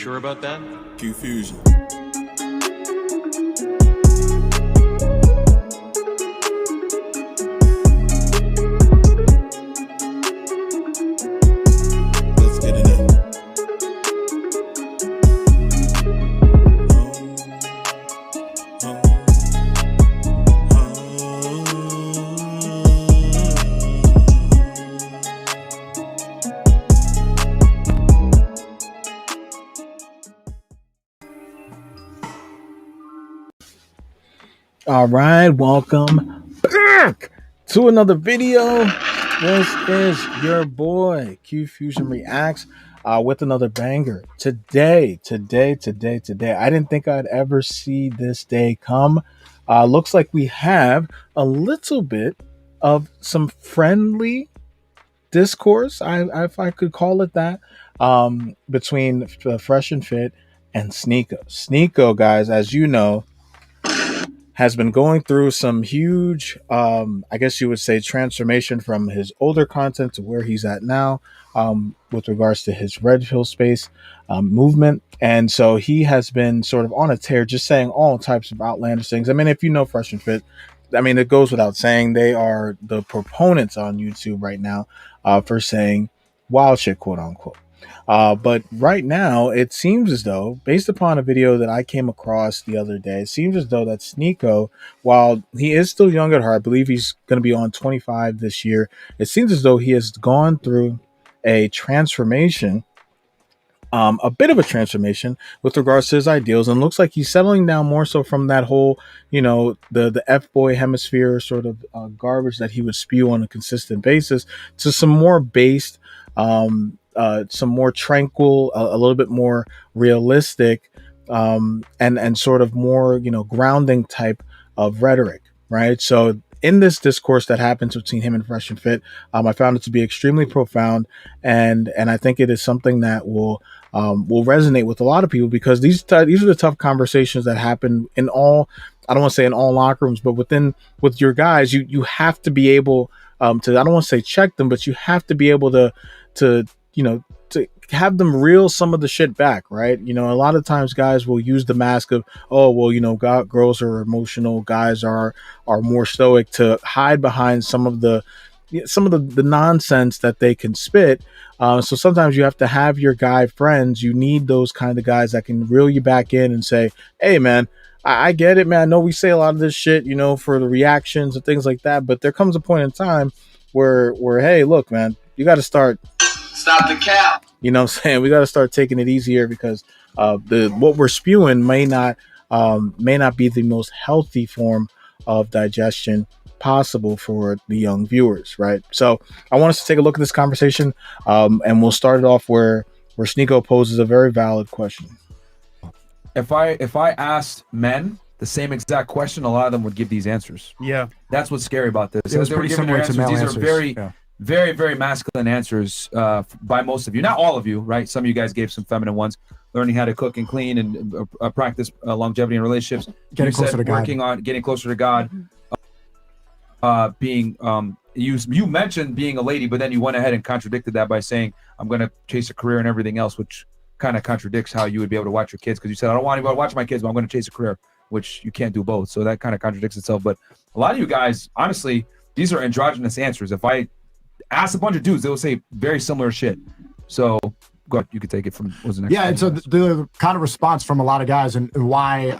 sure about that? QFusion. Let's get it in. All right, welcome back to another video. This is your boy QFusion Reacts with another banger. Today. I didn't think I'd ever see this day come. Looks like we have a little bit of some friendly discourse, if I could call it that, between Fresh and Fit and Sneako. Sneako, guys, as you know, has been going through some huge, I guess you would say, transformation from his older content to where he's at now, with regards to his REDPILL space movement. And so he has been sort of on a tear, just saying all types of outlandish things. I mean, if you know Fresh and Fit, I mean, it goes without saying, they are the proponents on YouTube right now for saying wild shit, quote unquote. But right now, it seems as though, based upon a video that I came across the other day, it seems as though that Sneako, while he is still young at heart, I believe he's going to be on 25 this year, it seems as though he has gone through a transformation, a bit of a transformation with regards to his ideals, and looks like he's settling down more so from that whole, you know, the F-boy hemisphere sort of garbage that he would spew on a consistent basis to some more based, some more tranquil, a little bit more realistic, and sort of more, you know, grounding type of rhetoric, right? So in this discourse that happens between him and Fresh and Fit, I found it to be extremely profound, and I think it is something that will resonate with a lot of people, because these are the tough conversations that happen in all, I don't want to say in all locker rooms, but with your guys, you have to be able to, I don't want to say check them, but you have to be able to you know, to have them reel some of the shit back, right? You know, a lot of times guys will use the mask of, oh, well, you know, girls are emotional, guys are more stoic, to hide behind some of the nonsense that they can spit. So sometimes you have to have your guy friends. You need those kind of guys that can reel you back in and say, hey, man, I get it, man. I know we say a lot of this shit, you know, for the reactions and things like that, but there comes a point in time where hey, look, man, you got to stop the cap. You know what I'm saying? We got to start taking it easier, because what we're spewing may not be the most healthy form of digestion possible for the young viewers, right? So I want us to take a look at this conversation, and we'll start it off where Sneako poses a very valid question. If I asked men the same exact question, a lot of them would give these answers. Yeah, that's what's scary about this. It was pretty similar to male These answers. are very masculine answers by most of you, not all of you, right? Some of you guys gave some feminine ones, learning how to cook and clean and practice longevity in relationships, getting closer to God, working on getting closer to God, being you mentioned being a lady, but then you went ahead and contradicted that by saying, I'm going to chase a career and everything else, which kind of contradicts how you would be able to watch your kids, because you said, I don't want anybody to watch my kids, but I'm going to chase a career, which you can't do both. So that kind of contradicts itself. But a lot of you guys, honestly, these are androgynous answers. If I ask a bunch of dudes, they will say very similar shit. So go ahead, you could take it from what's the next. Yeah, and so the kind of response from a lot of guys, and why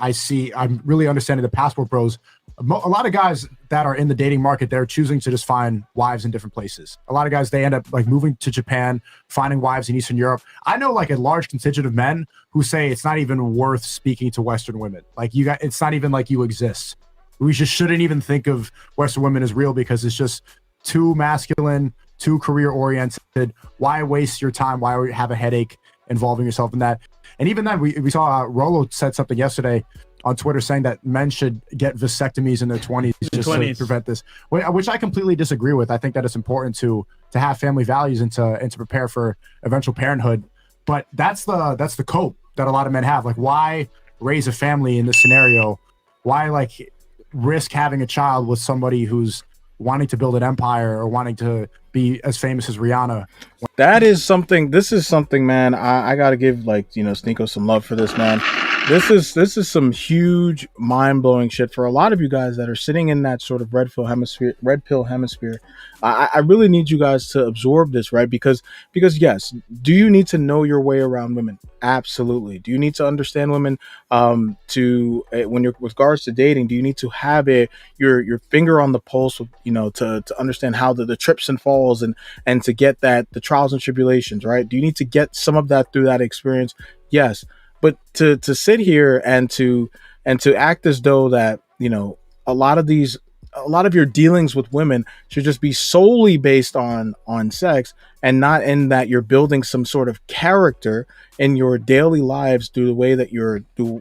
I'm really understanding the passport bros. A lot of guys that are in the dating market, they're choosing to just find wives in different places. A lot of guys, they end up like moving to Japan, finding wives in Eastern Europe. I know like a large contingent of men who say it's not even worth speaking to Western women. Like it's not even like you exist. We just shouldn't even think of Western women as real, because it's just too masculine, too career oriented. Why waste your time? Why have a headache involving yourself in that? And even then, we saw Rolo said something yesterday on Twitter saying that men should get vasectomies in their 20s just to prevent this, which I completely disagree with. I think that it's important to have family values and to prepare for eventual parenthood. But that's the cope that a lot of men have. Like, why raise a family in this scenario? Why like risk having a child with somebody who's wanting to build an empire or wanting to be as famous as Rihanna. That is something. This is something, man. I gotta give Sneako some love for this, man. This is some huge, mind blowing shit for a lot of you guys that are sitting in that sort of red pill hemisphere. I really need you guys to absorb this, right? Because yes, do you need to know your way around women? Absolutely. Do you need to understand women? When you're with regards to dating, do you need to have your finger on the pulse, to understand how the trips and falls and to get that the trials and tribulations, right? Do you need to get some of that through that experience? Yes. But to sit here and to act as though that, a lot of your dealings with women should just be solely based on sex, and not in that you're building some sort of character in your daily lives through the way that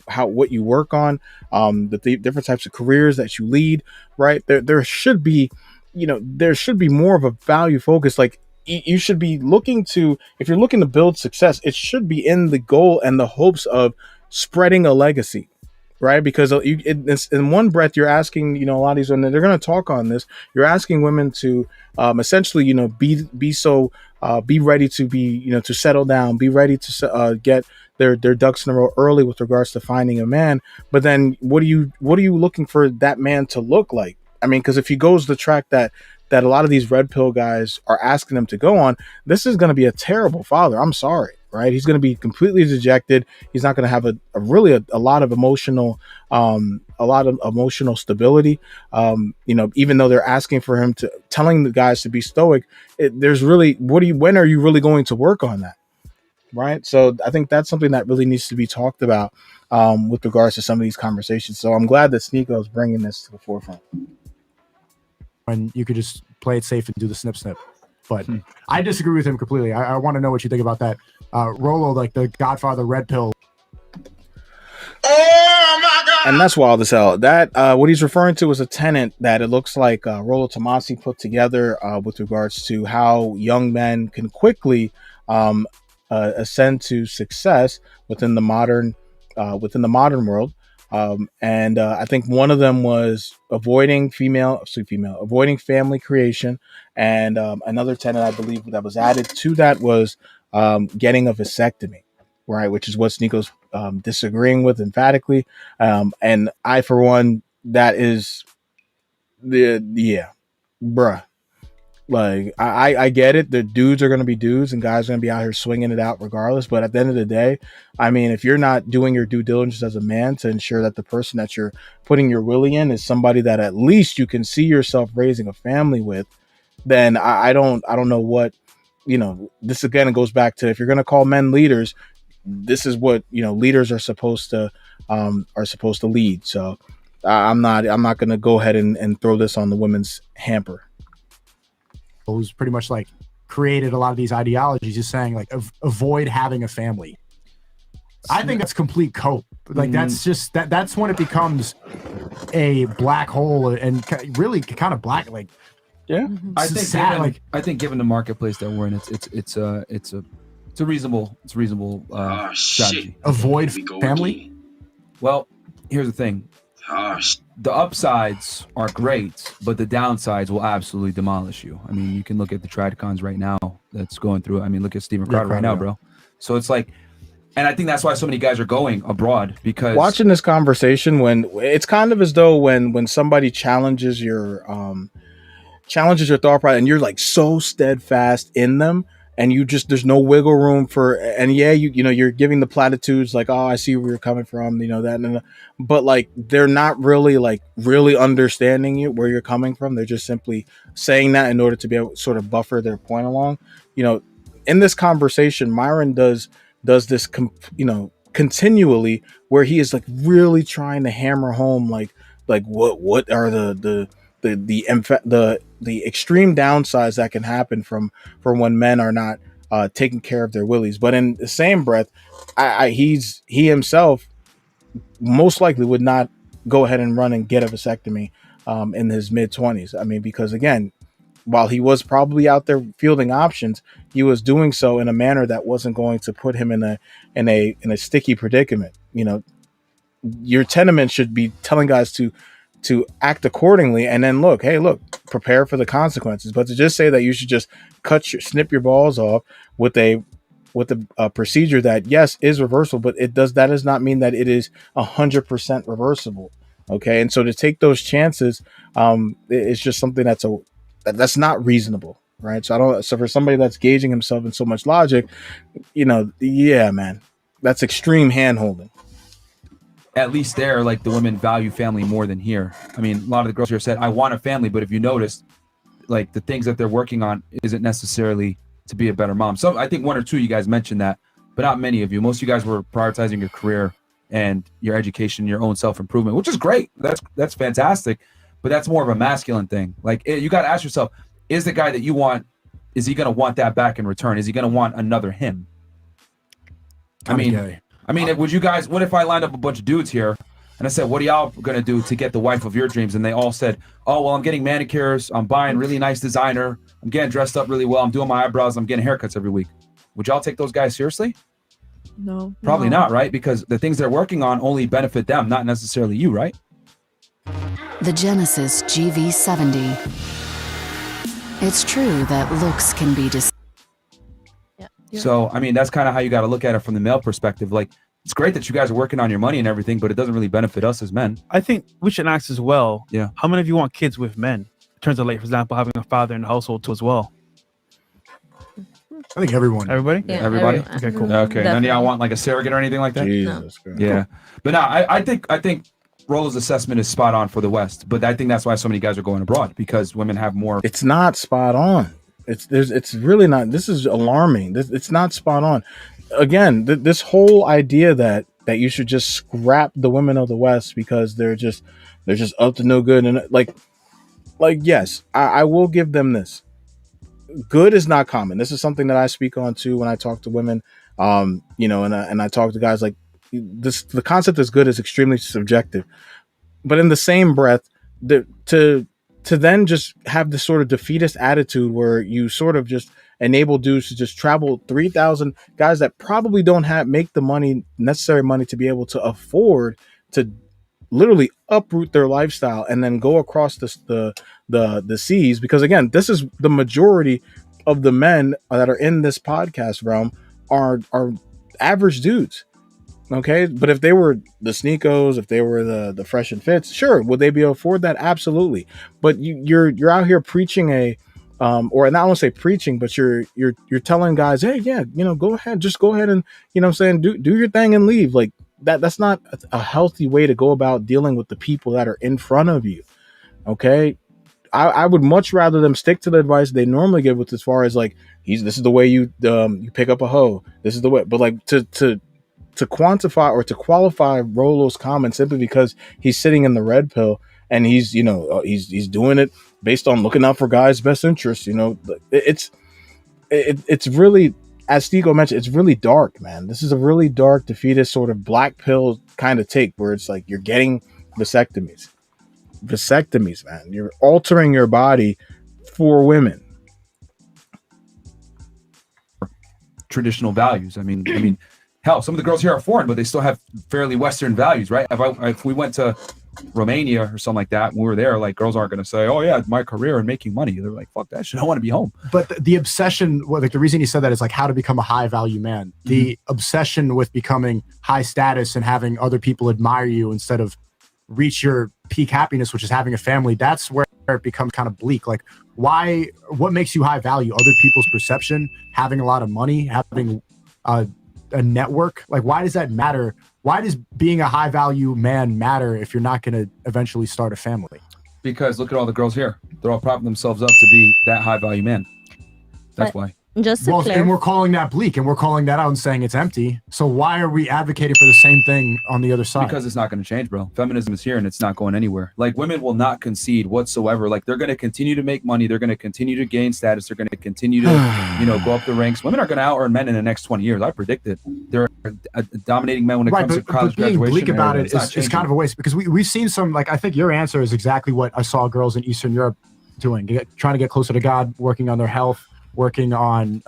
what you work on, the different types of careers that you lead, right? There should be, there should be more of a value focus. Like, you should be looking to, if you're looking to build success, it should be in the goal and the hopes of spreading a legacy, right? Because in one breath, you're asking, a lot of these women, they're going to talk on this. You're asking women to essentially, be ready to be, to settle down, be ready to get their ducks in a row early with regards to finding a man. But then what are you looking for that man to look like? I mean, because if he goes the track that a lot of these red pill guys are asking him to go on, this is going to be a terrible father. I'm sorry, right? He's going to be completely dejected. He's not going to have a lot of emotional stability. Even though they're asking for him telling the guys to be stoic, when are you really going to work on that? Right. So I think that's something that really needs to be talked about with regards to some of these conversations. So I'm glad that Sneako is bringing this to the forefront. When you could just play it safe and do the snip. But I disagree with him completely. I want to know what you think about that. Rolo, like the Godfather red pill. Oh my God! And that's wild as hell. That what he's referring to is a tenet that it looks like Rollo Tomasi put together with regards to how young men can quickly ascend to success within the modern world. And I think one of them was avoiding family creation, and another tenet I believe that was added to that was getting a vasectomy, right? Which is what Sneako's disagreeing with emphatically, and I, for one, that is bruh. Like, I get it. The dudes are going to be dudes and guys are going to be out here swinging it out regardless. But at the end of the day, I mean, if you're not doing your due diligence as a man to ensure that the person that you're putting your willy in is somebody that at least you can see yourself raising a family with, then I don't know what, this again goes back to, if you're going to call men leaders, this is what, leaders are supposed to lead. So I'm not going to go ahead and throw this on the women's hamper. Who's pretty much like created a lot of these ideologies, just saying like avoid having a family. I think that's complete cope. Like that's just that's when it becomes a black hole and really kind of black. Like, yeah, I think sad, I think given the marketplace that we're in, it's a reasonable strategy. Avoid family. Well, here's the thing. The upsides are great, but the downsides will absolutely demolish you. I mean, you can look at the Tradcons right now that's going through it. I mean, look at Steven Crowder right now, bro. So it's like, and I think that's why so many guys are going abroad, because watching this conversation, when it's kind of as though when somebody challenges your thought process and you're like so steadfast in them, and you just, there's no wiggle room for, and yeah, you're giving the platitudes like, oh, I see where you're coming from, that, but like, they're not really understanding you, where you're coming from. They're just simply saying that in order to be able to sort of buffer their point along. In this conversation, Myron does this, continually, where he is like really trying to hammer home, like what are the extreme downsides that can happen from when men are not taking care of their willies. But in the same breath, he himself most likely would not go ahead and run and get a vasectomy in his mid-20s. I mean, because again, while he was probably out there fielding options, he was doing so in a manner that wasn't going to put him in a sticky predicament. Your tenement should be telling guys to to act accordingly, and then look, hey, look, prepare for the consequences. But to just say that you should just snip your balls off with a procedure that, yes, is reversible, but that does not mean that it is 100% reversible. Okay, and so to take those chances, it's just something that's not reasonable, right? So for somebody that's gauging himself in so much logic, yeah, man, that's extreme hand-holding. At least there, like, the women value family more than here. I mean, a lot of the girls here said, I want a family, but if you notice, like, the things that they're working on isn't necessarily to be a better mom. So I think one or two of you guys mentioned that, but not many of you. Most of you guys were prioritizing your career and your education, your own self-improvement, which is great. That's fantastic, but that's more of a masculine thing. Like, you got to ask yourself, is the guy that you want, is he going to want that back in return? Is he going to want another him? I mean, would you guys, what if I lined up a bunch of dudes here and I said, what are y'all going to do to get the wife of your dreams? And they all said, oh, well, I'm getting manicures. I'm buying really nice designer. I'm getting dressed up really well. I'm doing my eyebrows. I'm getting haircuts every week. Would y'all take those guys seriously? No. Probably not, right? Because the things they're working on only benefit them, not necessarily you, right? The Genesis GV70. It's true that looks can be So, I mean, that's kind of how you got to look at it from the male perspective. Like, it's great that you guys are working on your money and everything, but it doesn't really benefit us as men. I think we should ask as well. Yeah. How many of you want kids with men? In terms of, like, for example, having a father in the household too as well. I think everyone. Everybody? Yeah, Everybody? Okay, cool. Okay. None of y'all want like a surrogate or anything like that? Jesus Christ. Yeah. But no, I think Rollo's assessment is spot on for the West. But I think that's why so many guys are going abroad, because women have more. It's not spot on. It's really not. This is alarming. It's not spot on. Again, this whole idea that you should just scrap the women of the West because they're just up to no good, and like yes, I will give them this. Good is not common. This is something that I speak on too when I talk to women. And I talk to guys, like this. The concept is good is extremely subjective, but in the same breath, to then just have this sort of defeatist attitude where you sort of just enable dudes to just travel 3,000 guys that probably don't make the necessary money to be able to afford to literally uproot their lifestyle and then go across the seas. Because again, this is the majority of the men that are in this podcast realm are average dudes. Okay, but if they were the Sneakos, if they were the Fresh and Fits, sure, would they be able to afford that? Absolutely. But you're out here preaching or not want to say preaching, but you're telling guys, hey, yeah, go ahead, just go ahead and do your thing and leave. Like that's not a healthy way to go about dealing with the people that are in front of you. Okay, I would much rather them stick to the advice they normally give, with as far as like this is the way you pick up a hoe. This is the way, but like to quantify or to qualify Rolo's comment simply because he's sitting in the red pill and he's doing it based on looking out for guys' best interests. It's really, as Sneako mentioned, it's really dark, man. This is a really dark, defeatist sort of black pill kind of take where it's like you're getting vasectomies, man. You're altering your body for women. Traditional values. I mean, hell, some of the girls here are foreign, but they still have fairly Western values, right? If we went to Romania or something like that, when we were there, like, girls aren't going to say, oh yeah, my career and making money. They're like, fuck that shit, I want to be home. But the obsession, like the reason he said that is like how to become a high value man. The obsession with becoming high status and having other people admire you instead of reach your peak happiness, which is having a family. That's where it becomes kind of bleak. Like, what makes you high value? Other people's perception, having a lot of money, having a network. Like, why does that matter? Why does being a high value man matter if you're not going to eventually start a family? Because look at all the girls here. They're all propping themselves up to be that high value man. That's why. Just to And we're calling that bleak, and we're calling that out and saying it's empty. So why are we advocating for the same thing on the other side? Because it's not going to change, bro. Feminism is here and it's not going anywhere. Like, women will not concede whatsoever. Like, they're going to continue to make money. They're going to continue to gain status. They're going to continue to, go up the ranks. Women are going to out-earn men in the next 20 years. I predict it. They're dominating men when it comes to college but being graduation. bleak about it is kind of a waste, because we've seen some, like, I think your answer is exactly what I saw girls in Eastern Europe doing, trying to get closer to God, working on their health, working on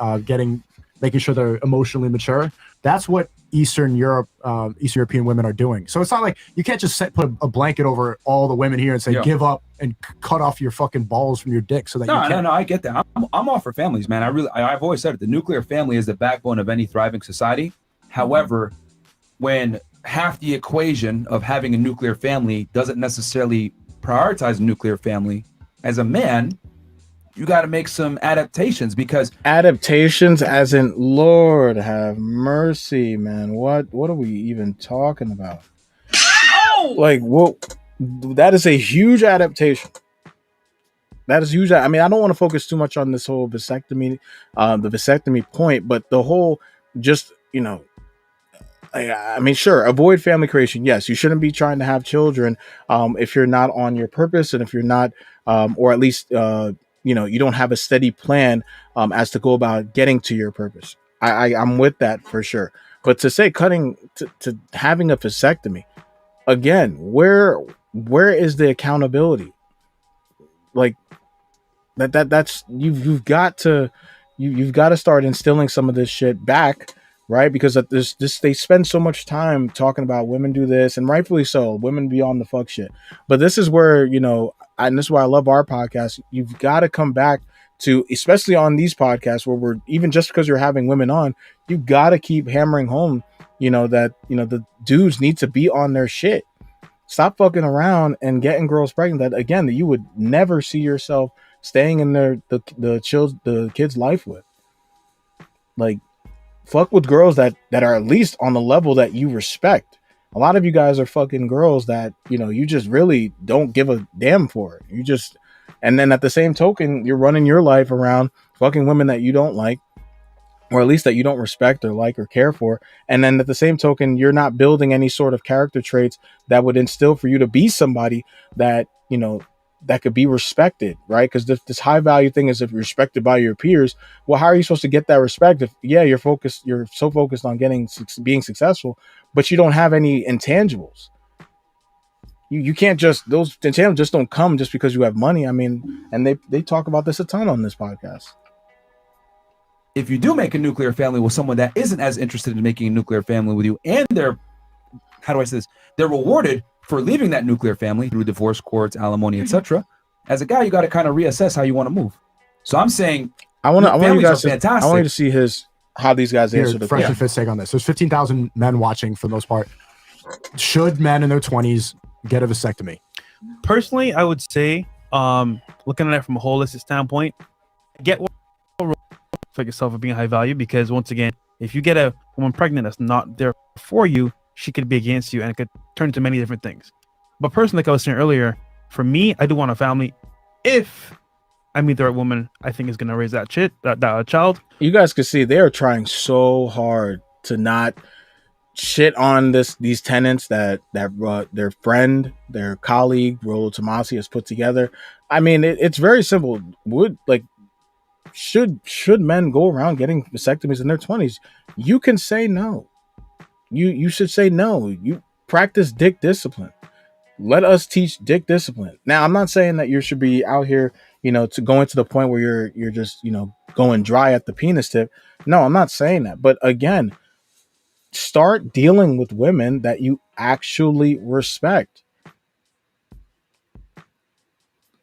making sure they're emotionally mature. That's what Eastern European women are doing. So it's not like you can't just put a blanket over all the women here and say give up and cut off your fucking balls from your dick so that you can. No, I get that. I'm all for families, man. I've always said it. The nuclear family is the backbone of any thriving society. However, when half the equation of having a nuclear family doesn't necessarily prioritize a nuclear family, as a man, you got to make some adaptations, because adaptations as in Lord have mercy, man. What are we even talking about? Like, well, that is a huge adaptation. That is huge. I mean, I don't want to focus too much on this whole vasectomy, the vasectomy point, but the whole just, I mean, sure, avoid family creation. Yes, you shouldn't be trying to have children if you're not on your purpose, and if you're not, or at least, you don't have a steady plan as to go about getting to your purpose. I'm with that for sure. But to say cutting to having a vasectomy, again, where is the accountability? Like that's you've got to start instilling some of this shit back. Right, because they spend so much time talking about women do this, and rightfully so, women be on the fuck shit. But this is where, and this is why I love our podcast. You've got to come back to, especially on these podcasts where we're, even just because you're having women on, you got to keep hammering home, that, the dudes need to be on their shit. Stop fucking around and getting girls pregnant that you would never see yourself staying in the kid's life with. Like, fuck with girls that are at least on the level that you respect. A lot of you guys are fucking girls that, you just really don't give a damn for it. And then at the same token, you're running your life around fucking women that you don't like, or at least that you don't respect or like or care for. And then at the same token, you're not building any sort of character traits that would instill for you to be somebody that, that could be respected, right? Because this high value thing is, if you're respected by your peers, well, how are you supposed to get that respect if, you're so focused on being successful, but you don't have any intangibles? You can't those intangibles just don't come just because you have money. I mean, and they talk about this a ton on this podcast. If you do make a nuclear family with someone that isn't as interested in making a nuclear family with you, and they're rewarded for leaving that nuclear family through divorce courts, alimony, etc. As a guy, you got to kind of reassess how you want to move. So I'm saying, I want you guys fantastic. I want you to see how these guys answer the question. Fresh take on this. There's 15,000 men watching for the most part. Should men in their 20s get a vasectomy? Personally, I would say, looking at it from a holistic standpoint, get one for yourself of being high value, because once again, if you get a woman pregnant that's not there for you, she could be against you, and it could turn into many different things. But personally, like I was saying earlier, for me, I do want a family. If I meet the right woman, I think is going to raise that child. You guys can see they are trying so hard to not shit on these tenets that their friend, their colleague, Rollo Tomasi has put together. I mean, it's very simple. Should men go around getting vasectomies in their 20s? You can say no. You should say no. You practice dick discipline. Let us teach dick discipline. Now, I'm not saying that you should be out here, to going to the point where you're just, going dry at the penis tip. No, I'm not saying that. But again, start dealing with women that you actually respect.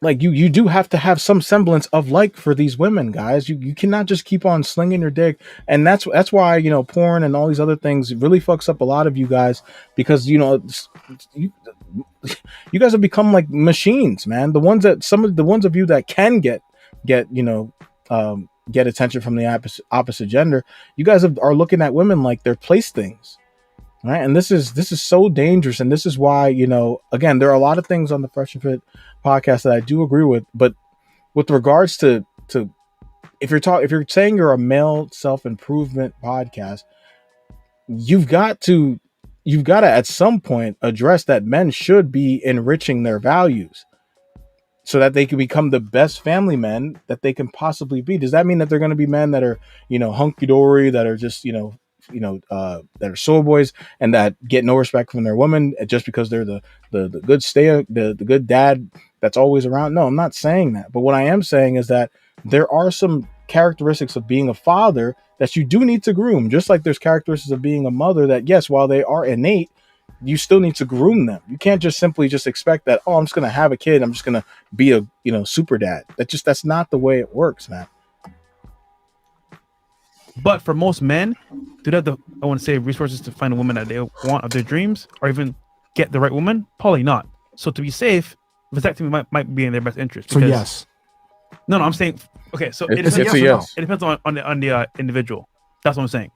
Like, you do have to have some semblance of like for these women, guys. You cannot just keep on slinging your dick. And that's why, porn and all these other things really fucks up a lot of you guys, because, you guys have become like machines, man. Some of the ones of you that can get attention from the opposite gender, you guys are looking at women like they're playthings. Right. And this is so dangerous. And this is why, again, there are a lot of things on the Fresh and Fit podcast that I do agree with. But with regards to if you're saying you're a male self-improvement podcast, you've got to at some point address that men should be enriching their values so that they can become the best family men that they can possibly be. Does that mean that they're going to be men that are, hunky-dory, that are just, that are soul boys and that get no respect from their woman just because they're the good dad that's always around? No, I'm not saying that. But what I am saying is that there are some characteristics of being a father that you do need to groom. Just like there's characteristics of being a mother that, yes, while they are innate, you still need to groom them. You can't just simply just expect that, oh, I'm just going to have a kid, I'm just going to be a, you know, super dad. That's not the way it works, man. But for most men, do they have the, I want to say, resources to find a woman that they want of their dreams, or even get the right woman? Probably not. So to be safe, vasectomy might be in their best interest. So yes. No, I'm saying, okay, so It's a yes. yes. It depends on the individual. That's what I'm saying.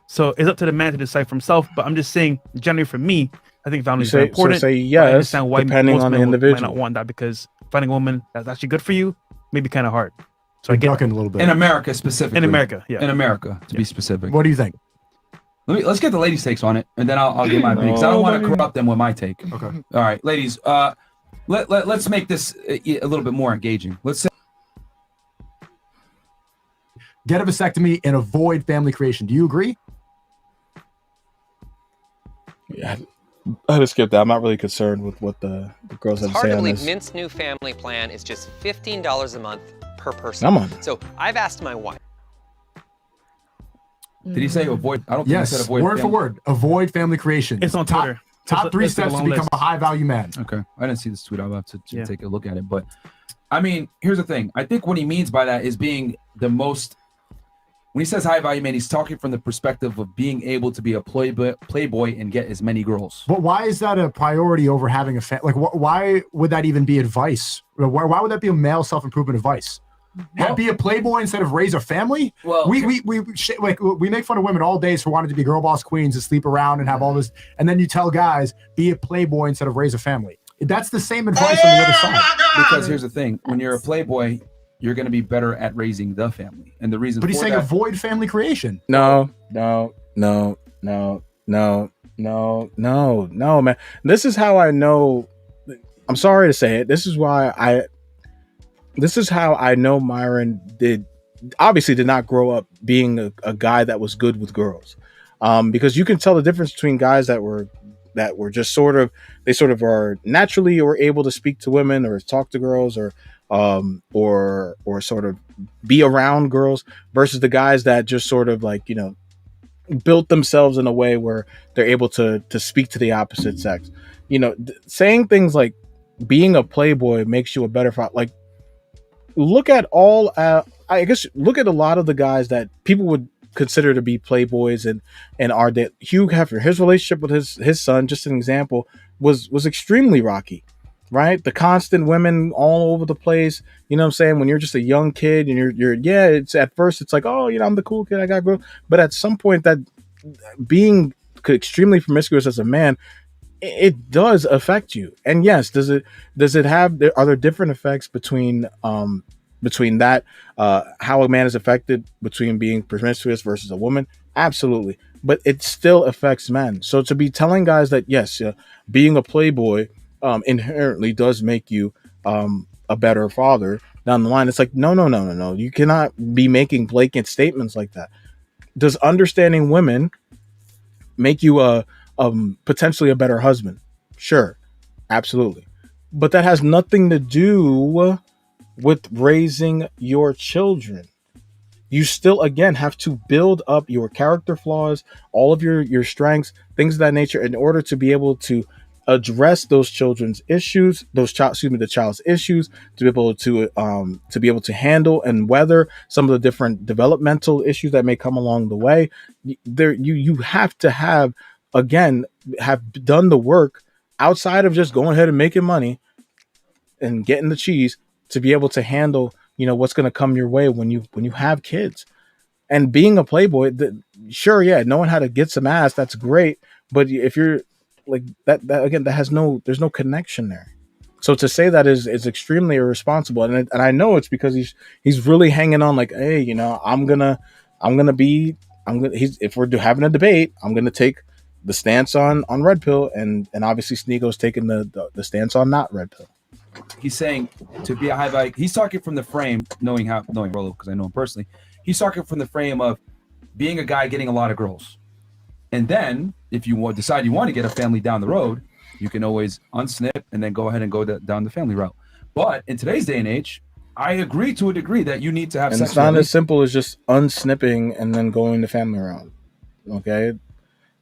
So it's up to the man to decide for himself. But I'm just saying, generally for me, I think family is very important. So say but I yes, understand why depending most on the men individual. might not want that, because finding a woman that's actually good for you may be kind of hard. So I You're get ducking a little bit. In America specifically. in America, yeah. In America, to be specific. What do you think? Let's get the ladies' takes on it, and then I'll give my opinion, because I don't want to corrupt them with my take. Okay. All right, ladies. Let's make this a little bit more engaging. Let's say Get a vasectomy and avoid family creation. Do you agree? Yeah, I had to skip that. I'm not really concerned with what the girls have It's to hard say to on believe this. Mint's new family plan is just $15 a month per person. Come on. So I've asked my wife. did he say avoid? I don't think he said Yes. avoid. Word for family. word. Avoid family creation. It's on Twitter. Top three Let's take a steps to long become list. a high value man. Okay, I didn't see this tweet. I'll have to Yeah. take a look at it. But I mean, here's the thing. I think what he means by that is being the most. When he says high value man, he's talking from the perspective of being able to be a playboy and get as many girls. But why is that a priority over having a family? Like, why would that even be advice? Why would that be a male self-improvement advice? Be a playboy instead of raise a family? Well, we make fun of women all day for wanting to be girl boss queens and sleep around and have all this, and then you tell guys be a playboy instead of raise a family. That's the same advice on the other side. Because here's the thing: when you're a playboy, you're going to be better at raising the family, and the reason. But he's for saying that, avoid family creation. No, man. This is how I know. I'm sorry to say it. This is how I know Myron obviously did not grow up being a guy that was good with girls. Because you can tell the difference between guys that were just sort of are naturally or able to speak to women or talk to girls or sort of be around girls versus the guys that just sort of like, you know, built themselves in a way where they're able to speak to the opposite sex. You know, saying things like being a playboy makes you a better father. Like, look at look at a lot of the guys that people would consider to be playboys and are that Hugh Hefner, his relationship with his son, just an example, was extremely rocky, right? The constant women all over the place. You know what I'm saying? When you're just a young kid and it's at first it's like, oh, you know, I'm the cool kid, I got girls. But at some point that being extremely promiscuous as a man, it does affect you. And yes, does it have, are there different effects between that, how a man is affected between being promiscuous versus a woman? Absolutely. But it still affects men. So to be telling guys that, yes, being a playboy inherently does make you a better father down the line, it's like, no. You cannot be making blatant statements like that. Does understanding women make you potentially a better husband? Sure, absolutely. But that has nothing to do with raising your children. You still, again, have to build up your character flaws, all of your strengths, things of that nature, in order to be able to address those children's issues, the child's issues, to be able to handle and weather some of the different developmental issues that may come along the way. You have to have done the work outside of just going ahead and making money and getting the cheese to be able to handle, you know, what's going to come your way when you have kids. And being a playboy, sure, yeah, knowing how to get some ass, that's great. But if you're like that again, there's no connection there. So to say that is extremely irresponsible. And I know it's because he's really hanging on like, hey, you know, if we're having a debate, I'm going to take the stance on red pill, and obviously Sneako's taking the stance on not red pill. he's saying to be a high value. He's talking from the frame, knowing Rolo, because I know him personally. He's talking from the frame of being a guy getting a lot of girls. And then if you decide you want to get a family down the road, you can always unsnip and then go ahead and go down the family route. But in today's day and age, I agree to a degree that you need to have And sex. it's not as simple as just unsnipping and then going the family round. Okay,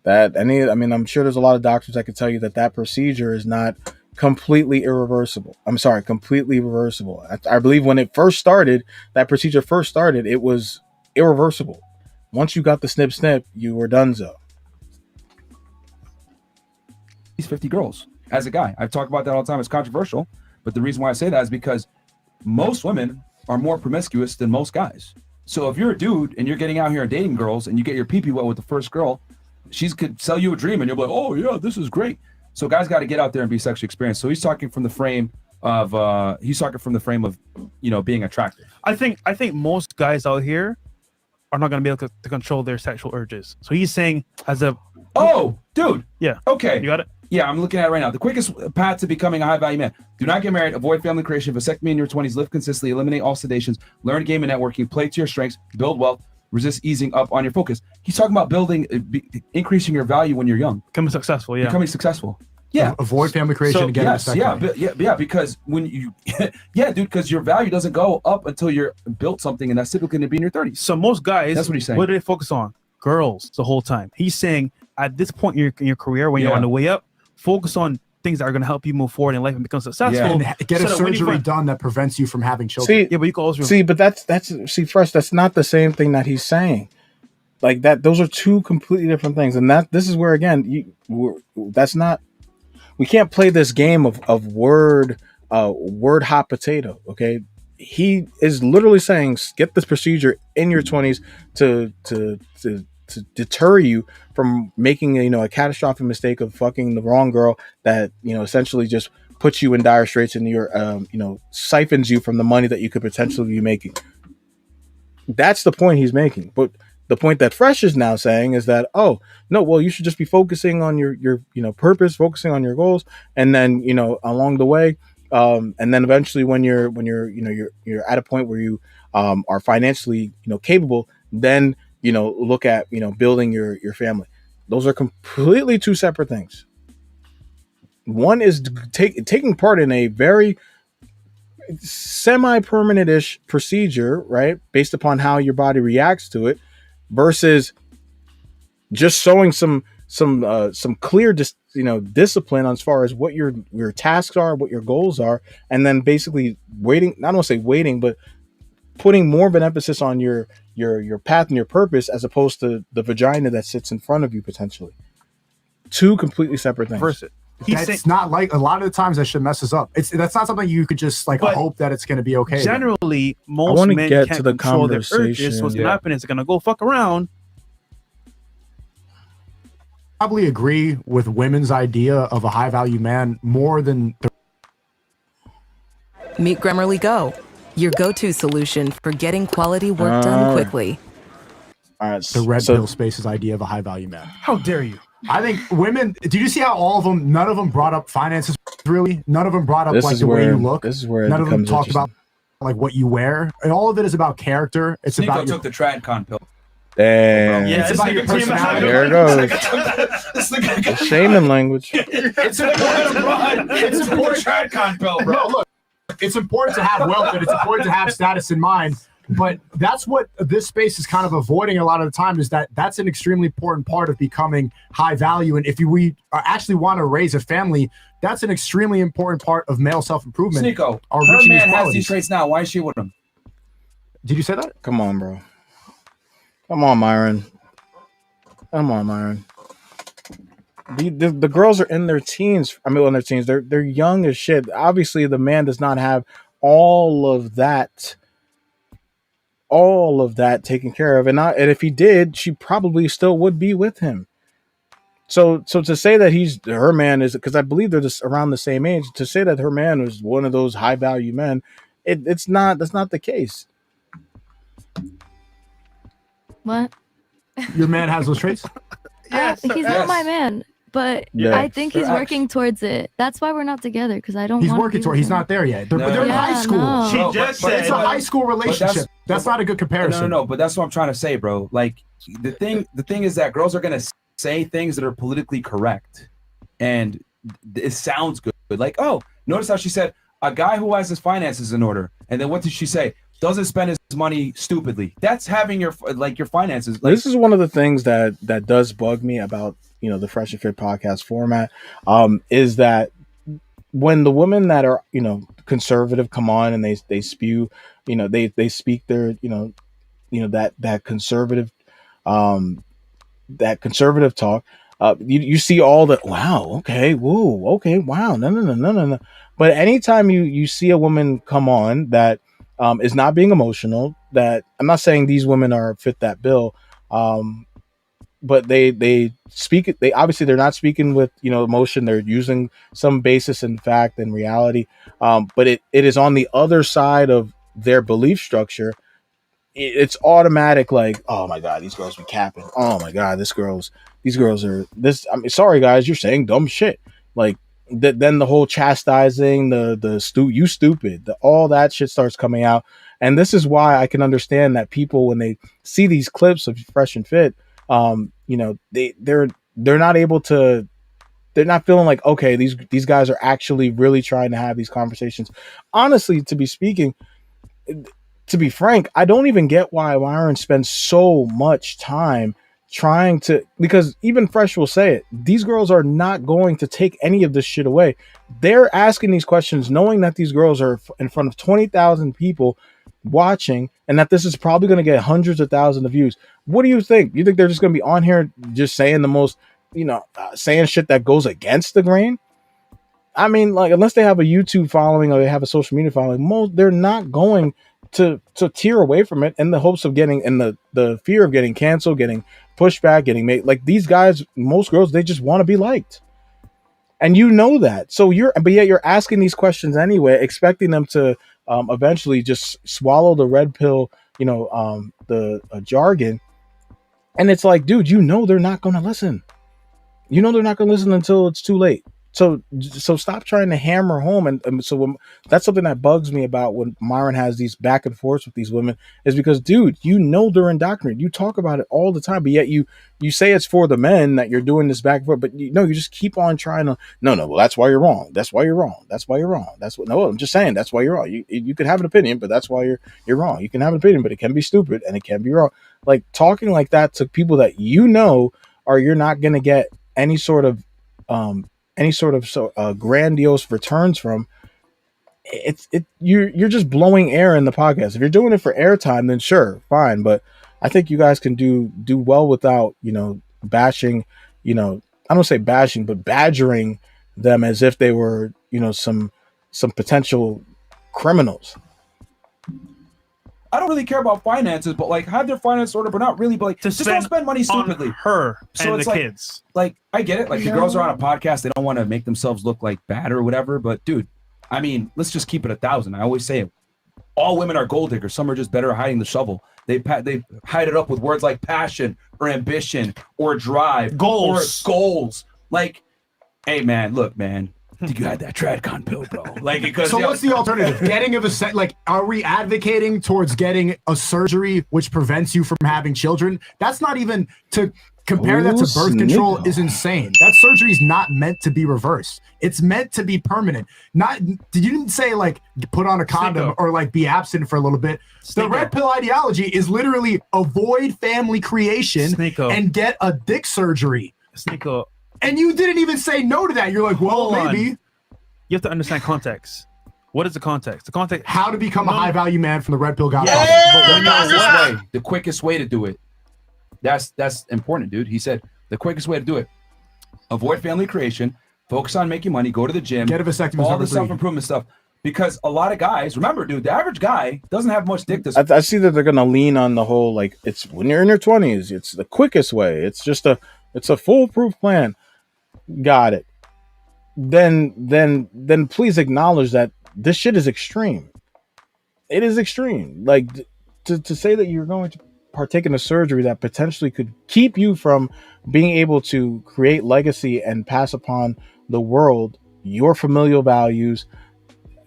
I mean, I'm sure there's a lot of doctors that could tell you that procedure is not completely irreversible. I'm sorry, completely reversible. I believe when it first started, that procedure first started, it was irreversible. Once you got the snip, you were donezo. These 50 girls as a guy. I've talked about that all the time. It's controversial, but the reason why I say that is because most women are more promiscuous than most guys. So if you're a dude and you're getting out here and dating girls and you get your pee-pee wet with the first girl, she could sell you a dream and you'll be like, oh yeah, this is great. So guys got to get out there and be sexually experienced. So he's talking from the frame of being attractive. I think most guys out here are not going to be able to control their sexual urges. So he's saying Dude. Yeah. Okay. You got it? Yeah, I'm looking at it right now. The quickest path to becoming a high-value man. Do not get married. Avoid family creation. Vasectomy in your 20s. Live consistently. Eliminate all sedations. Learn game and networking. Play to your strengths. Build wealth. Resist easing up on your focus. He's talking about increasing your value when you're young. Becoming successful, yeah. Becoming successful. Yeah. Avoid family creation So, and get yes, yeah, because when you, because your value doesn't go up until you're built something, and that's typically going to be in your 30s. So most guys, that's what he's saying. What do they focus on? Girls the whole time. He's saying at this point in your career, when you're on the way up, focus on things that are going to help you move forward in life and become successful. Yeah. And get a surgery done that prevents you from having children. See, yeah, but you can also but that's not the same thing that he's saying. Like that, those are two completely different things, and this is where again, we can't play this game of word hot potato. Okay, he is literally saying get this procedure in your 20s to deter you from making a catastrophic mistake of fucking the wrong girl that essentially just puts you in dire straits and siphons you from the money that you could potentially be making. That's the point he's making. But the point that Fresh is now saying is that, oh no, well, you should just be focusing on your purpose, focusing on your goals, and then along the way, and then eventually when you're at a point where you are financially capable, then look at building your family. Those are completely two separate things. One is taking part in a very semi-permanent-ish procedure, right, based upon how your body reacts to it, versus just showing some clear discipline as far as what your tasks are, what your goals are, and then basically waiting. I don't want to say waiting, but putting more of an emphasis on your path and your purpose as opposed to the vagina that sits in front of you potentially. Two completely separate things. It's not like a lot of the times that shit messes up. That's not something you could just hope that it's going to be okay. Generally, most men can't control their urges. So what's going to happen is they're going to go fuck around. Probably agree with women's idea of a high value man more than. Meet Grammarly Go, your go-to solution for getting quality work done quickly. All right, the REDPILL Space's idea of a high value man. How dare you? I think women. Did you see how none of them brought up finances? Really, none of them brought up the way you look. This is where none of them talked about what you wear, and all of it is about character. It's Sneako about took the Tradcon pill. Damn. Yeah, it's about your personality. There it goes. Shaming language. It's important. It's important. Tradcon pill, bro. No, look, it's important to have wealth and it's important to have status in mind. But that's what this space is kind of avoiding a lot of the time, is that's an extremely important part of becoming high value. And if we actually want to raise a family, that's an extremely important part of male self-improvement. Sneako, her man has these traits now. Why is she with him? Did you say that? Come on, bro. Come on, Myron. The girls are in their teens. I mean, in their teens. They're young as shit. Obviously, the man does not have all of that taken care of, and if he did, she probably still would be with him. So to say that her man is, because I believe they're just around the same age, to say that her man was one of those high value men, that's not the case. What? Your man has those traits? Yes, he's not my man, but I think he's working towards it. That's why we're not together, because I don't. He's working towards. He's not there yet. They're in high school. No. She just said it's a high school relationship. That's not a good comparison. No. But that's what I'm trying to say, bro. Like the thing is that girls are gonna say things that are politically correct, and it sounds good. Like, oh, notice how she said a guy who has his finances in order, And then what did she say? Doesn't spend his money stupidly. That's having your finances. Like, this is one of the things that does bug me about the Fresh and Fit podcast format, is that when the women that are conservative come on and they spew, they speak their that conservative talk. You see all the wow, okay, whoa, okay, wow, no. But anytime you see a woman come on that is not being emotional, that I'm not saying these women are fit that bill, but they speak it. They obviously they're not speaking with emotion. They're using some basis in fact and reality. But it is on the other side of their belief structure. It's automatic, like, oh my god, these girls be capping. Oh my god, these girls are this. I mean, sorry guys, you're saying dumb shit. Like then the whole chastising, you stupid, all that shit starts coming out. And this is why I can understand that people, when they see these clips of Fresh and Fit, they're not able to. They're not feeling like, okay, these guys are actually really trying to have these conversations. Honestly, to be frank, I don't even get why Myron spends so much time trying to, because even Fresh will say it, these girls are not going to take any of this shit away. They're asking these questions knowing that these girls are in front of 20,000 people watching, and that this is probably going to get hundreds of thousands of views. What do you think? You think they're just going to be on here just saying the most, saying shit that goes against the grain? I mean, like, unless they have a YouTube following or they have a social media following, they're not going to tear away from it in the hopes of getting, and the fear of getting canceled, getting pushback, getting made. Like, these guys, most girls, they just want to be liked, and that. So but yet you're asking these questions anyway, expecting them to eventually just swallow the red pill, the jargon. And it's like, dude, they're not going to listen. They're not going to listen until it's too late. So stop trying to hammer home. And so that's something that bugs me about when Myron has these back and forths with these women, is because, dude, they're indoctrinated. You talk about it all the time, but yet you say it's for the men that you're doing this back and forth, but you just keep on trying to, no, well, that's why you're wrong. That's why you're wrong. That's why you're wrong. I'm just saying that's why you're wrong. You can have an opinion, but that's why you're wrong. You can have an opinion, but it can be stupid and it can be wrong. Like, talking like that to people that you're not going to get any sort of grandiose returns from. You're just blowing air in the podcast. If you're doing it for airtime, then sure, fine. But I think you guys can do well without bashing. I don't say bashing, but badgering them as if they were some potential criminals. I don't really care about finances, but like, have their finance order, but not really. But like, just don't spend money stupidly. On her so and it's the like, kids. Like, I get it. Like, the girls are on a podcast; they don't want to make themselves look like bad or whatever. But dude, I mean, let's just keep it 1,000. I always say it. All women are gold diggers. Some are just better at hiding the shovel. They hide it up with words like passion or ambition or drive, goals. Like, hey man, look, man. I think you had that Tradcon pill, bro. Like, because so what's the alternative? Getting of a like, are we advocating towards getting a surgery which prevents you from having children? That's not even to compare that to birth control is insane. That surgery is not meant to be reversed. It's meant to be permanent. You didn't say like put on a condom or like be absent for a little bit. The red pill ideology is literally avoid family creation and get a dick surgery. Sneako. And you didn't even say no to that. You're like, well, maybe. You have to understand context. What is the context? The context. How to become a high value man from the red pill guy. Yeah, the quickest way to do it. That's important, dude. He said the quickest way to do it. Avoid family creation. Focus on making money. Go to the gym. Get a vasectomy. All the self-improvement stuff. Because a lot of guys, remember, dude, the average guy doesn't have much dick. I see that they're gonna lean on the whole, like, it's when you're in your 20s, it's the quickest way. It's a foolproof plan. Got it. Then please acknowledge that this shit is extreme. It is extreme. Like, to say that you're going to partake in a surgery that potentially could keep you from being able to create legacy and pass upon the world your familial values,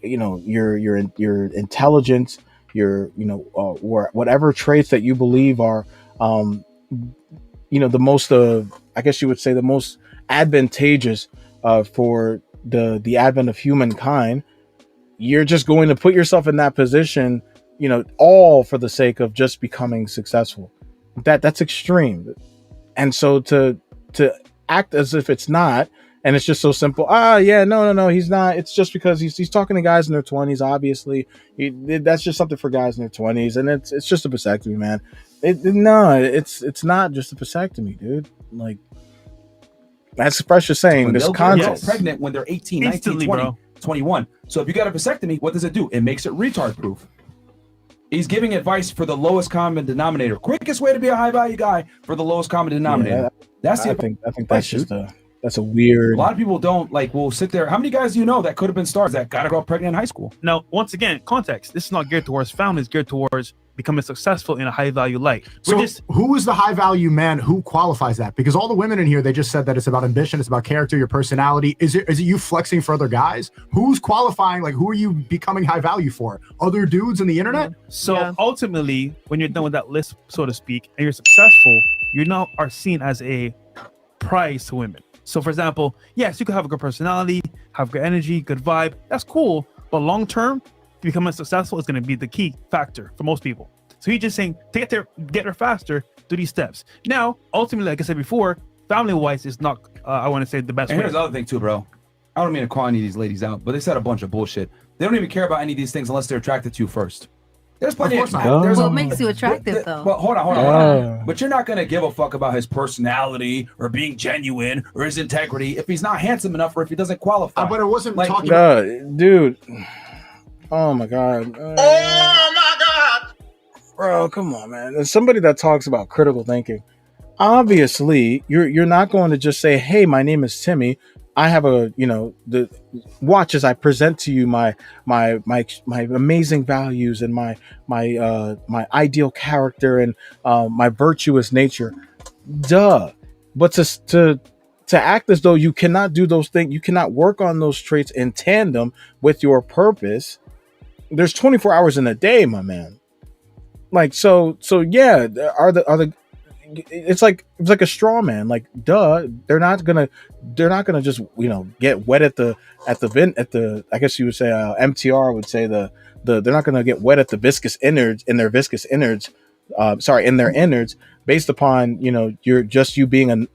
your intelligence, your or whatever traits that you believe are the most I guess you would say the most advantageous for the advent of humankind. you're just going to put yourself in that position, you know, all for the sake of just becoming successful. That's extreme. And so to act as if it's not, and it's just so simple. Yeah, no, he's not. It's just because he's talking to guys in their 20s. Obviously, that's just something for guys in their 20s, and it's just a vasectomy, man. It's not just a vasectomy, dude. Like, that's fresh as saying. There's context. Pregnant when they're 18, 19, 20, 21. So if you got a vasectomy, what does it do? It makes it retard proof. He's giving advice for the lowest common denominator. Quickest way to be a high value guy for the lowest common denominator. I think that's just that's a weird. A lot of people don't will sit there. How many guys do you know that could have been stars that got pregnant in high school? Now, once again, context. This is not geared towards families. Geared towards becoming successful in a high value light. So who is the high value man? Who qualifies that? Because all the women in here, they just said that it's about ambition, it's about character, your personality. Is it you flexing for other guys? Who's qualifying? Like, who are you becoming high value for? Other dudes in the internet? So ultimately, when you're done with that list, so to speak, and you're successful, you now are seen as a prize to women. So for example, yes, you could have a good personality, have good energy, good vibe. That's cool. But long term, becoming successful is going to be the key factor for most people. So he's just saying, to get there faster, do these steps. Now, ultimately, like I said before, family-wise is not, I want to say, the best and way. Here's the other thing too, bro. I don't mean to call any of these ladies out, but they said a bunch of bullshit. They don't even care about any of these things unless they're attracted to you first. There's plenty of what makes you attractive, though? But hold on. But you're not going to give a fuck about his personality or being genuine or his integrity if he's not handsome enough or if he doesn't qualify. But it wasn't talking about... Dude. Oh, my God. Oh, my God. Bro, come on, man. As somebody that talks about critical thinking, obviously, you're not going to just say, hey, my name is Timmy. I have the watch as I present to you my amazing values and my ideal character and my virtuous nature. Duh. But to act as though you cannot do those things, you cannot work on those traits in tandem with your purpose. There's 24 hours in a day, my man. Like, so yeah, it's like a straw man. Like, duh, they're not gonna just get wet at the I guess you would say MTR would say they're not gonna get wet at the viscous innards in their innards based upon you being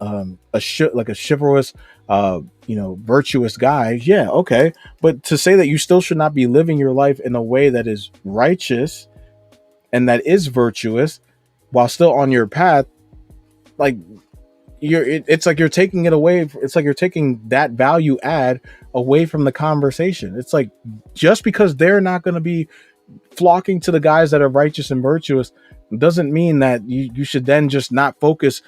a chivalrous virtuous guy. Yeah, okay, but to say that you still should not be living your life in a way that is righteous and that is virtuous while still on your path, like it's like you're taking it away. It's like you're taking that value add away from the conversation. It's like, just because they're not going to be flocking to the guys that are righteous and virtuous doesn't mean that you should then just not focus,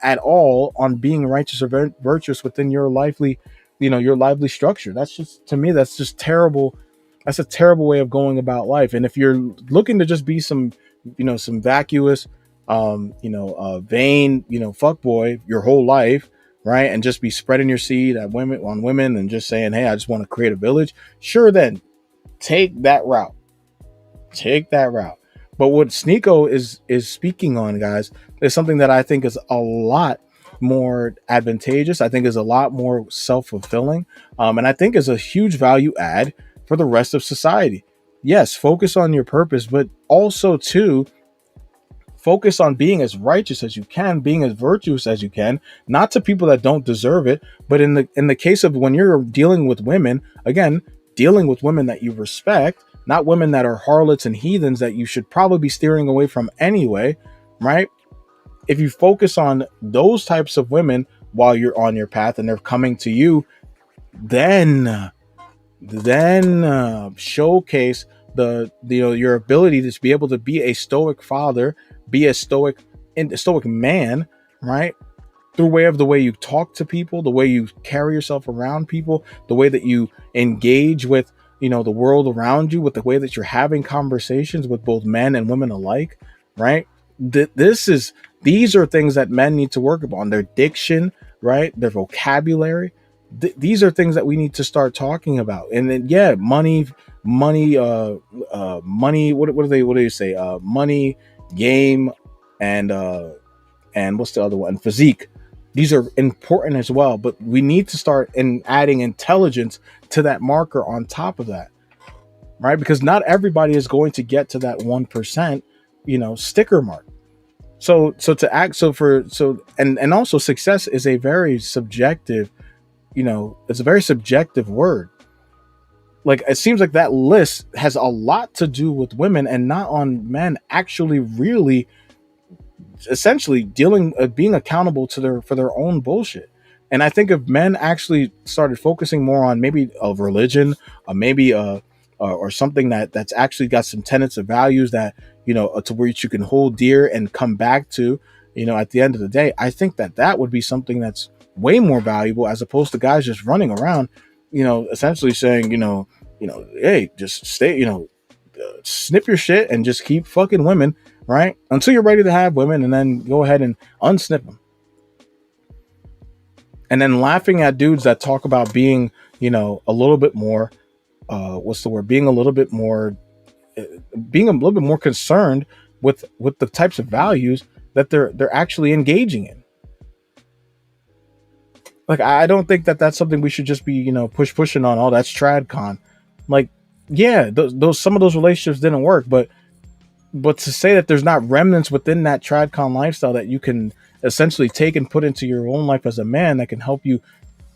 at all on being righteous or virtuous within your lively structure. That's just, to me, that's just terrible. That's a terrible way of going about life. And if you're looking to just be some vacuous, vain, fuckboy your whole life, right? And just be spreading your seed on women and just saying, hey, I just want to create a village. Sure, then take that route. But what Sneako is speaking on, guys, is something that I think is a lot more advantageous. I think is a lot more self-fulfilling. And I think is a huge value add for the rest of society. Yes, focus on your purpose, but also too, focus on being as righteous as you can, being as virtuous as you can, not to people that don't deserve it, but in the case of when you're dealing with women, again, dealing with women that you respect, not women that are harlots and heathens that you should probably be steering away from anyway, right? If you focus on those types of women while you're on your path and they're coming to you, then showcase your ability to be able to be a stoic father, be a stoic man, right? Through the way you talk to people, the way you carry yourself around people, the way that you engage with the world around you, with the way that you're having conversations with both men and women alike, right? These are things that men need to work upon. Their diction, right? Their vocabulary. These are things that we need to start talking about. And then, money. What do they say? Money, game, and what's the other one? Physique. These are important as well, but we need to start adding intelligence to that marker on top of that. right? Because not everybody is going to get to that 1%, sticker mark. So to act and also success is a very subjective, it's a very subjective word. Like, it seems like that list has a lot to do with women and not on men actually really essentially being accountable for their own bullshit. And I think if men actually started focusing more on maybe a religion, maybe or something that's actually got some tenets of values that, to which you can hold dear and come back to, at the end of the day, I think that would be something that's way more valuable, as opposed to guys just running around, essentially saying, hey, just stay, snip your shit and just keep fucking women, right? Until you're ready to have women, and then go ahead and unsnip them. And then laughing at dudes that talk about being, a little bit more, being a little bit more concerned with the types of values that they're actually engaging in. Like, I don't think that's something we should just be, pushing on. Oh, that's TradCon. Like, yeah, those some of those relationships didn't work, but to say that there's not remnants within that TradCon lifestyle that you can essentially take and put into your own life as a man that can help you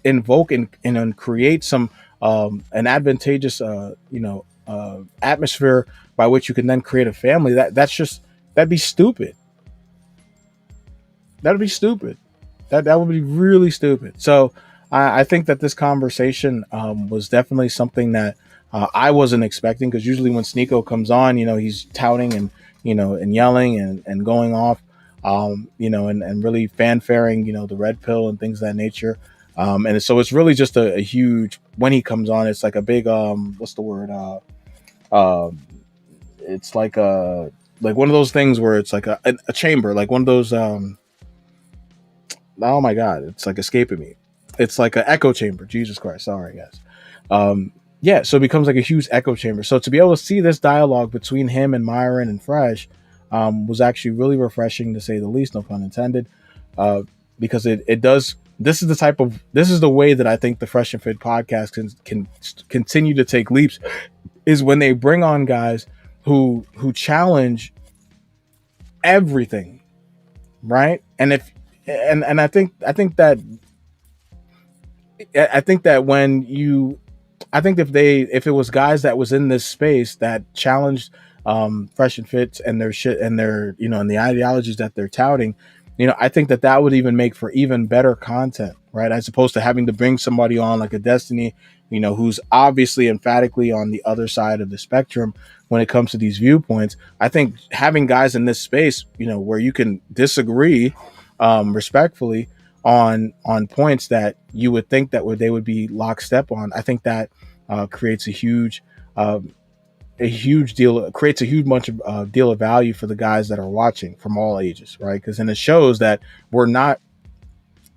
invoke and create some an advantageous atmosphere by which you can then create a family, that'd be stupid. That'd be stupid. That would be really stupid. So I think that this conversation was definitely something that I wasn't expecting, because usually when Sneako comes on, he's touting and, and yelling and going off, and really fanfaring, the red pill and things of that nature. And so it's really just a huge, when he comes on, it's like a big, what's the word? It's like one of those things where it's like a chamber, like one of those, oh my God, it's like escaping me. It's like an echo chamber. Jesus Christ. Sorry, guys. Yeah, so it becomes like a huge echo chamber. So to be able to see this dialogue between him and Myron and Fresh was actually really refreshing, to say the least, no pun intended, because it does. This is the way that I think the Fresh and Fit podcast can continue to take leaps, is when they bring on guys who challenge everything, right? And I think that if it was guys that was in this space that challenged Fresh and Fit and their shit and their, and the ideologies that they're touting, I think that would even make for even better content, right? As opposed to having to bring somebody on like a Destiny, who's obviously emphatically on the other side of the spectrum when it comes to these viewpoints. I think having guys in this space, where you can disagree respectfully on points that you would think that they would be lockstep on, I think that creates a huge deal, creates a huge bunch of deal of value for the guys that are watching from all ages, right? Because then it shows that we're not,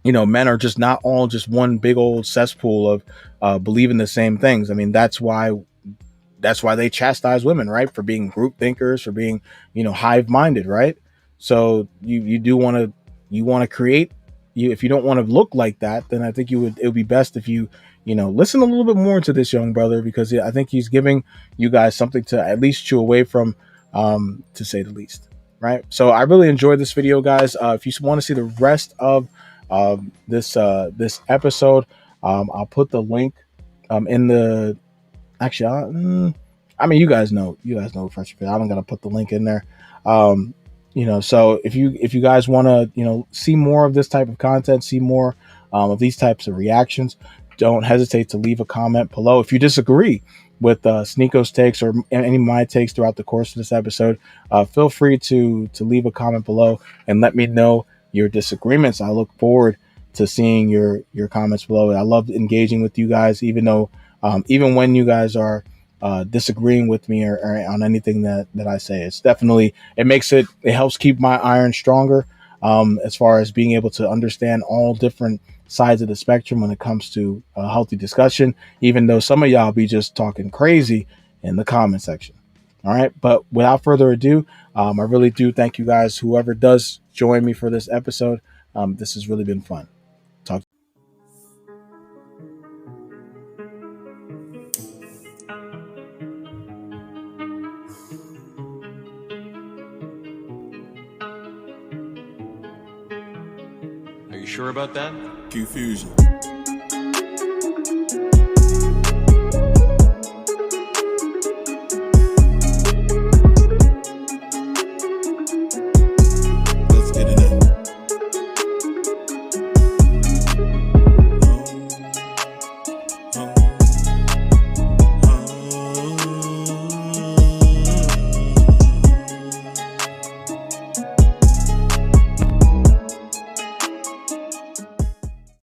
men are just not all just one big old cesspool of believing the same things. I mean, that's why they chastise women, right? For being group thinkers, for being, hive minded, right? So you want to create, if you don't want to look like that, then I think it would be best if you listen a little bit more to this young brother, because I think he's giving you guys something to at least chew away from, to say the least, right? So I really enjoyed this video, guys. If you want to see the rest of this episode, I'll put the link in the, actually, I mean, you guys know Fresh Fit. I'm gonna put the link in there. So if you guys want to see more of this type of content, see more of these types of reactions, don't hesitate to leave a comment below. If you disagree with Sneako's takes or any of my takes throughout the course of this episode, feel free to leave a comment below and let me know your disagreements. I look forward to seeing your comments below. I love engaging with you guys, even though even when you guys are disagreeing with me or on anything that I say. It's definitely, it helps keep my iron stronger as far as being able to understand all different sides of the spectrum when it comes to a healthy discussion, even though some of y'all be just talking crazy in the comment section. All right, but without further ado, I really do thank you guys, whoever does join me for this episode. This has really been fun. Talk. QFusion.